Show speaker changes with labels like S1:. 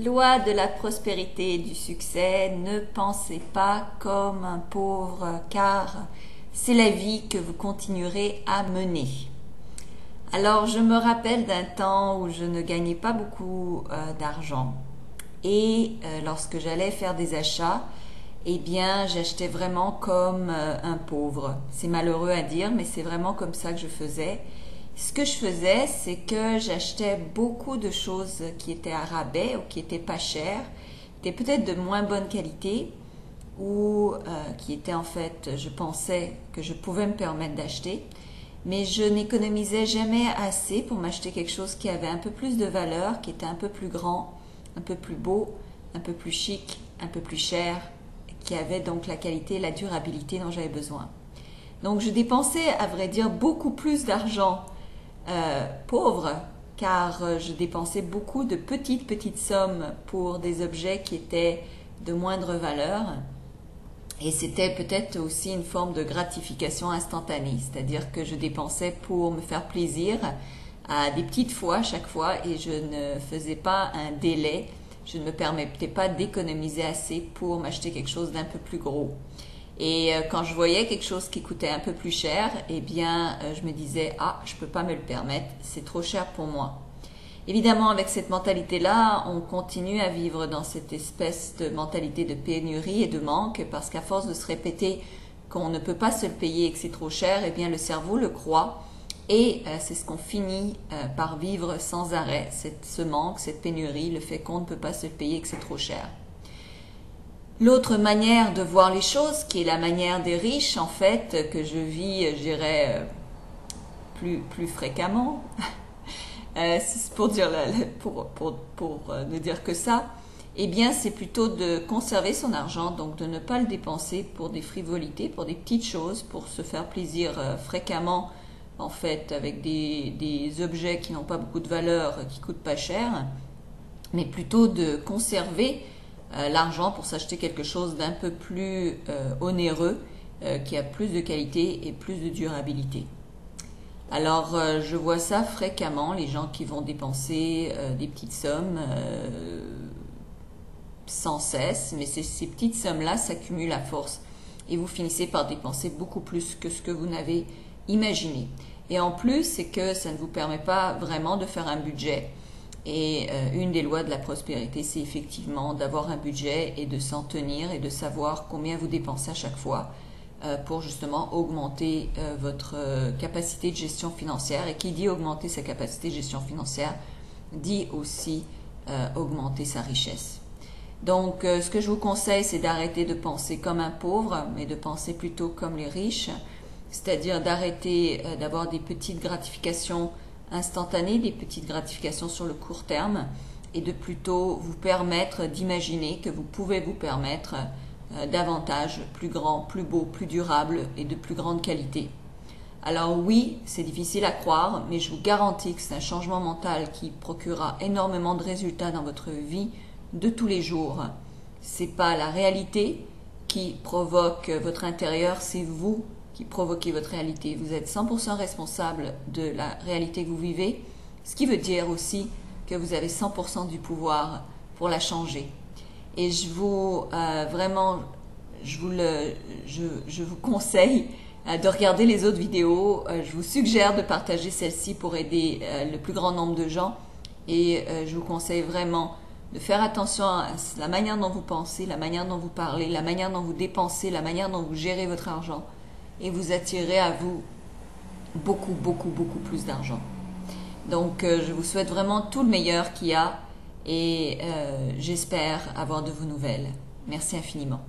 S1: Loi de la prospérité et du succès, ne pensez pas comme un pauvre, car c'est la vie que vous continuerez à mener. Alors, je me rappelle d'un temps où je ne gagnais pas beaucoup d'argent. Et lorsque j'allais faire des achats, eh bien, j'achetais vraiment comme un pauvre. C'est malheureux à dire, mais c'est vraiment comme ça que je faisais. Ce que je faisais, c'est que j'achetais beaucoup de choses qui étaient à rabais ou qui étaient pas chères, qui étaient peut-être de moins bonne qualité ou qui étaient en fait, je pensais que je pouvais me permettre d'acheter, mais je n'économisais jamais assez pour m'acheter quelque chose qui avait un peu plus de valeur, qui était un peu plus grand, un peu plus beau, un peu plus chic, un peu plus cher, qui avait donc la qualité et la durabilité dont j'avais besoin. Donc je dépensais, à vrai dire, beaucoup plus d'argent pauvre, car je dépensais beaucoup de petites sommes pour des objets qui étaient de moindre valeur. Et c'était peut-être aussi une forme de gratification instantanée, c'est-à-dire que je dépensais pour me faire plaisir à des petites fois chaque fois et je ne faisais pas un délai, je ne me permettais pas d'économiser assez pour m'acheter quelque chose d'un peu plus gros. Et quand je voyais quelque chose qui coûtait un peu plus cher, eh bien, je me disais « Ah, je peux pas me le permettre, c'est trop cher pour moi ». Évidemment, avec cette mentalité-là, on continue à vivre dans cette espèce de mentalité de pénurie et de manque, parce qu'à force de se répéter qu'on ne peut pas se le payer et que c'est trop cher, eh bien, le cerveau le croit. Et c'est ce qu'on finit par vivre sans arrêt, ce manque, cette pénurie, le fait qu'on ne peut pas se le payer et que c'est trop cher. L'autre manière de voir les choses, qui est la manière des riches, en fait, que je vis, je dirais, plus fréquemment, c'est pour dire ne dire que ça, eh bien, c'est plutôt de conserver son argent, donc de ne pas le dépenser pour des frivolités, pour des petites choses, pour se faire plaisir fréquemment, en fait, avec des objets qui n'ont pas beaucoup de valeur, qui coûtent pas cher, mais plutôt de conserver l'argent pour s'acheter quelque chose d'un peu plus onéreux, qui a plus de qualité et plus de durabilité. Alors, je vois ça fréquemment, les gens qui vont dépenser des petites sommes sans cesse, mais ces petites sommes-là s'accumulent à force et vous finissez par dépenser beaucoup plus que ce que vous n'avez imaginé. Et en plus, c'est que ça ne vous permet pas vraiment de faire un budget. Et une des lois de la prospérité, c'est effectivement d'avoir un budget et de s'en tenir et de savoir combien vous dépensez à chaque fois pour justement augmenter votre capacité de gestion financière. Et qui dit augmenter sa capacité de gestion financière, dit aussi augmenter sa richesse. Donc, ce que je vous conseille, c'est d'arrêter de penser comme un pauvre, mais de penser plutôt comme les riches, c'est-à-dire d'arrêter d'avoir des petites gratifications instantanées, des petites gratifications sur le court terme, et de plutôt vous permettre d'imaginer que vous pouvez vous permettre davantage, plus grand, plus beau, plus durable et de plus grande qualité. Alors oui, c'est difficile à croire, mais je vous garantis que c'est un changement mental qui procurera énormément de résultats dans votre vie de tous les jours. C'est pas la réalité qui provoque votre intérieur, c'est vous qui provoquez votre réalité. Vous êtes 100% responsable de la réalité que vous vivez, ce qui veut dire aussi que vous avez 100% du pouvoir pour la changer. Et je vous conseille de regarder les autres vidéos. Je vous suggère de partager celle-ci pour aider le plus grand nombre de gens. Et je vous conseille vraiment de faire attention à la manière dont vous pensez, la manière dont vous parlez, la manière dont vous dépensez, la manière dont vous gérez votre argent. Et vous attirez à vous beaucoup plus d'argent. Donc, je vous souhaite vraiment tout le meilleur qu'il y a et j'espère avoir de vos nouvelles. Merci infiniment.